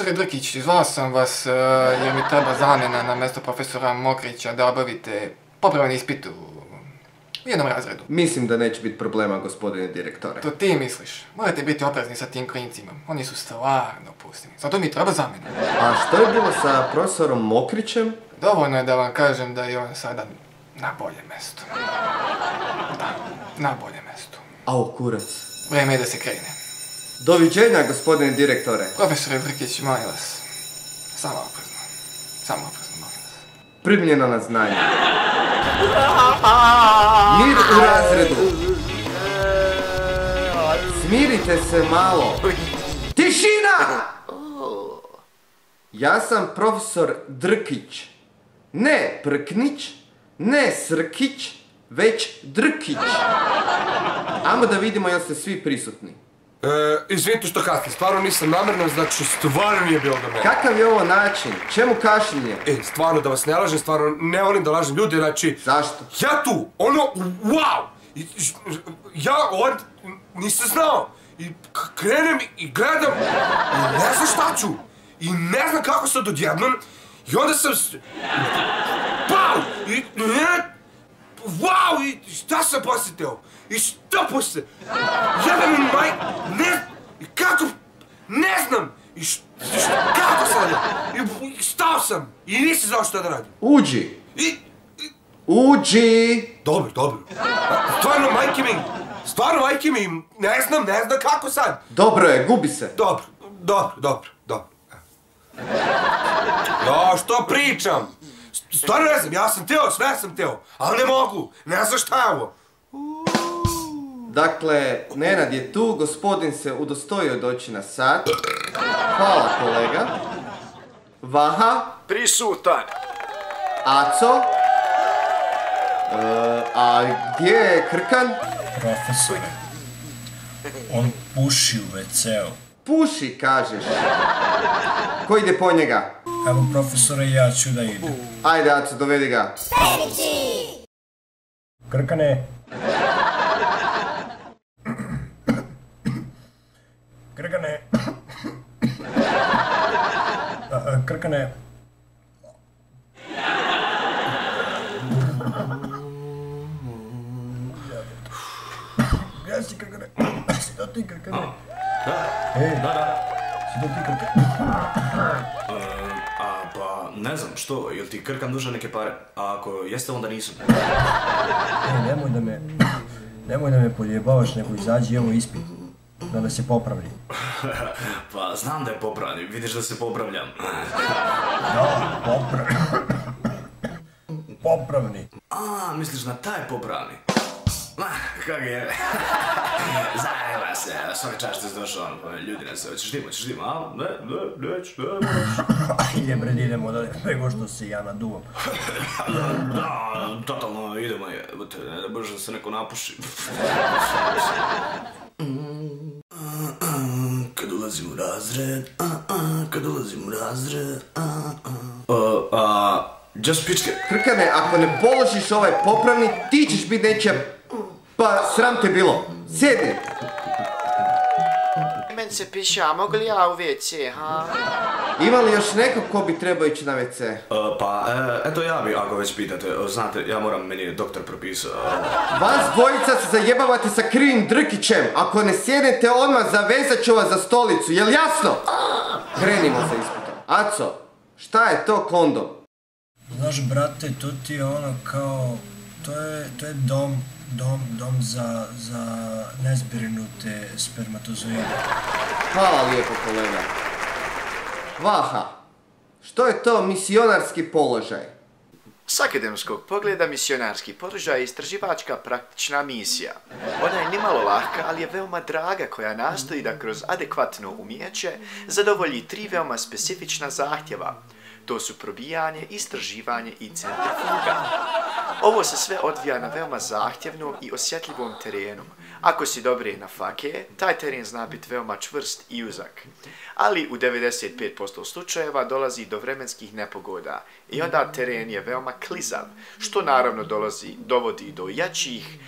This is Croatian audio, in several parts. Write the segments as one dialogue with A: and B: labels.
A: Profesore Drkić, zvao sam vas jer mi treba zamjena na mjesto profesora Mokrića da obavite popravni ispit u jednom razredu.
B: Mislim da neće biti problema, gospodine direktore.
A: To ti misliš. Morate biti oprezni sa tim klincima. Oni su stvarno pustinji. Zato mi treba zamjena.
B: A što je bilo sa profesorom Mokrićem?
A: Dovoljno je da vam kažem da je on sada na boljem mjestu. Da, na boljem mjestu.
B: Au, kurac.
A: Vrijeme je da se krene.
B: Doviđenja, gospodine direktore.
A: Profesore Drkić, molim vas. Samo oprezno, molim vas.
B: Primljeno na znanje. Mir u razredu. Smirite se malo. Tišina! Ja sam profesor Drkić. Ne Prknić, ne Srkić, već Drkić. Ajmo da vidimo jel ste svi prisutni.
C: Izvinite što kasnim, stvarno nisam namjerno, znači stvarno nije bilo do mene.
B: Kakav je ovo način? Čemu kašljenje?
C: Stvarno da vas ne lažem, stvarno ne volim da lažem ljude, znači...
B: Zašto?
C: Ja tu, ono, wow! Ja nisam znao. I krenem i gledam i ne znam šta ću. I ne znam kako sad odjednom. I onda sam... Pau! I... Wow! I šta sam posjetio? I što poslije? Jebe mi maj... Ne... I kako... Ne znam! I kako sad? I stao sam! I nisam znao šta da radim.
B: Uđi! Uđi!
C: Dobro. Stvarno, majke mi, ne znam kako sad.
B: Dobro je, gubi se.
C: Dobro. Ja, što pričam? Stvarno ne znam, ja sam teo, sve sam teo, ali ne mogu, ne znam šta je ovo.
B: Dakle, Nenad je tu, gospodin se udostojio doći na sat. Hvala, kolega. Vaha?
D: Prisutan.
B: Aco? A gdje je Krkan?
E: Profesore, on puši u WC-u.
B: Puši, kažeš. Ko ide po njega?
E: Evo, profesore, ja ću da idem.
B: Ajde, Aco, dovedi ga.
E: Krkane. Krkane. Krkane. Gdje si, Krkane? Si to ti, Krkane?
F: Da.
E: Si to ti, Krkane?
F: Pa ne znam, što, jel ti Krkan dužan neke pare? A ako jeste, onda nisam.
E: Nemoj da me podjebavaš, nego izađi, evo ispit. Da se popravlji.
F: Pa znam da je popravljan, vidiš da se popravljam.
E: Da, popravni.
F: A, misliš na taj popravni? Kak je? Zajeba se, svaka čast što si došao, ljudi ne se, hoćeš dim, a? Neću.
E: Ajde bre, idemo da nego što se ja naduvam.
F: Da, totalno idemo, ne da brže da se neko napuši. Kad ulazim u razred, just pičke.
B: Krkane, ako ne položiš ovaj popravni, ti ćeš biti nečija... Pa, sram te bilo. Sjedi.
D: Men se piše, a mogu li ja u WC, ha?
B: Ima li još nekog ko bi trebao ići na WC?
F: Pa, eto ja bi, ako već pitate, znate, meni je doktor propisao.
B: Vas dvojica se zajebavate sa krivim Drkićem. Ako ne sjednete odmah, zavezat ću vas za stolicu, jel jasno? Krenimo za ispitom. Aco, šta je to kondom?
E: Znaš, brate, to ti je ono kao... To je dom za nezbrinute spermatozoide.
B: Hvala lijepo, kolega. Vaha, što je to misionarski položaj?
D: S akademskog pogleda misionarski položaj je istraživačka praktična misija. Ona je nimalo lahka, ali je veoma draga koja nastoji da kroz adekvatno umijeće zadovolji 3 veoma specifična zahtjeva. To su probijanje, istraživanje i centrifuga. Ovo se sve odvija na veoma zahtjevnom i osjetljivom terenu. Ako si dobri na fake, taj teren zna biti veoma čvrst i uzak. Ali u 95% slučajeva dolazi do vremenskih nepogoda i onda teren je veoma klizav, što naravno dovodi do jačih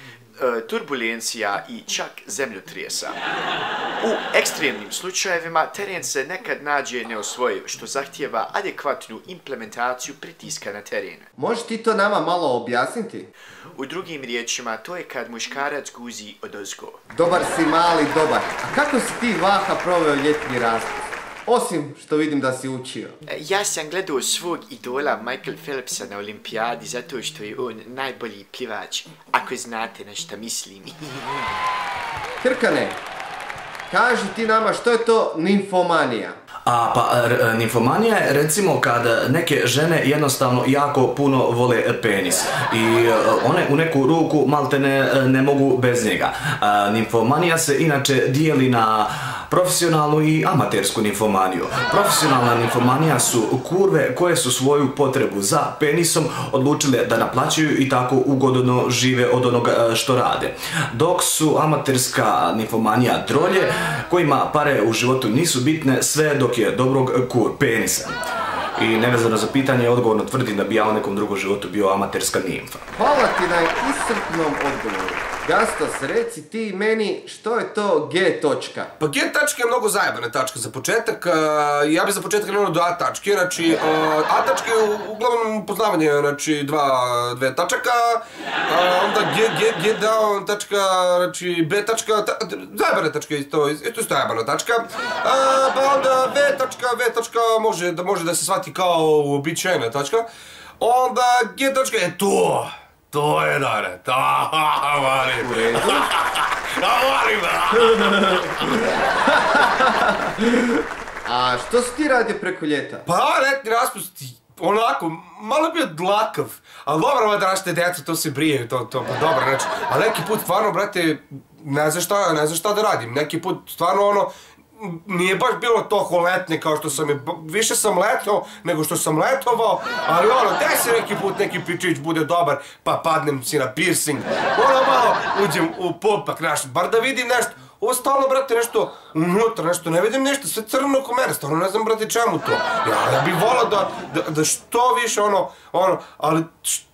D: turbulencija i čak zemljotrijesa. U ekstremnim slučajevima teren se nekad nađe neosvojiv, što zahtijeva adekvatnu implementaciju pritiska na teren.
B: Možeš ti to nama malo objasniti?
D: U drugim riječima, to je kad muškarac guzi odozgo.
B: Dobar si mali, dobar. A kako si ti, Vaha, proveo ljetni raspust? Osim što vidim da si učio.
D: Ja sam gledao svog idola Michael Phelpsa na olimpijadi zato što je on najbolji plivač, ako znate na šta mislim.
B: Krkane, kaži ti nama što je to nimfomanija.
F: Nimfomanija je recimo kad neke žene jednostavno jako puno vole penis i one u neku ruku malte ne mogu bez njega. Nimfomanija se inače dijeli na profesionalnu i amatersku nimfomaniju. Profesionalna nimfomanija su kurve koje su svoju potrebu za penisom odlučile da naplaćuju i tako ugodno žive od onoga što rade. Dok su amaterska nimfomanija drolje kojima pare u životu nisu bitne sve dok je dobrog penisa. I nevezano za pitanje, odgovorno tvrdim da bi ja u nekom drugom životu bio amaterska nimfa.
B: Hvala ti na iscrpnom odgovoru. Gastos, reci ti meni što je to G točka?
C: Pa G tačka je mnogo zajebana tačka za početak. Ja bih za početak krenuo do A tačke. Znači, A tačka je uglavnom poznavanje, znači dve tačaka. Onda G down tačka, znači B tačka, zajebana tačka isto zajebana tačka. Pa onda V tačka može da se shvati kao uobičajena tačka. Onda G tačka je to. To je dare, volim.
B: U redu.
C: Volim.
B: A što si ti radio preko ljeta?
C: Pa letni raspust, onako, malo je bio dlakav. Ali dobro, da našte djeca, to se brije, to pa dobro, znači. A neki put stvarno, brate, ne znam šta da radim. Neki put stvarno ono, nije baš bilo toliko letnje kao što sam je, više sam letao nego što sam letovao, ali ono, desi neki put neki pičić bude dobar, pa padnem si na piercing, ono malo uđem u popak naš, bar da vidim nešto, ovo stalno, brate, nešto unutra, nešto, ne vidim ništa, sve crno oko mene, stvarno ne znam, brate, čemu to, ja bih volao da što više ono, ali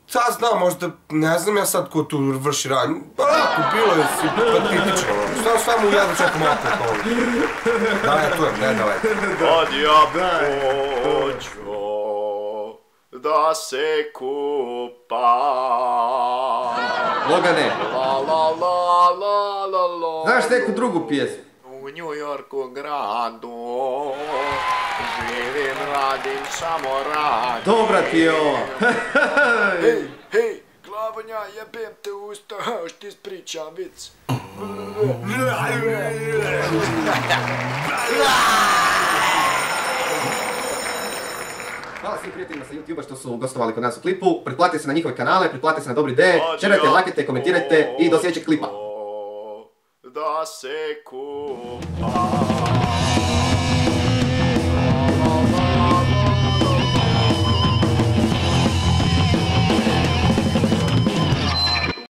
C: šta znam, možda, ne znam ja sad ko tu vrši radnju, pa lako, bilo je simpatično, sve mu jedno čekam oko. Daj, tu je, ne, dalej.
D: Kad ja pođo da se kupam.
B: Logane,
D: La.
B: znaš neku drugu pjesmu?
D: U New Yorku gradu živim, radim, samo radim.
B: Dobra ti je ova.
D: Hej, Glavonja, jebem te usta, što ti ispričam vic.
B: Hvala svim prijateljima sa YouTube-a što su gostovali kod nas u klipu. Pretplatite se na njihove kanale, pretplatite se na Dobri D, šerajte, lajkajte, komentirajte i do sljedećeg klipa.
D: Da se kupa.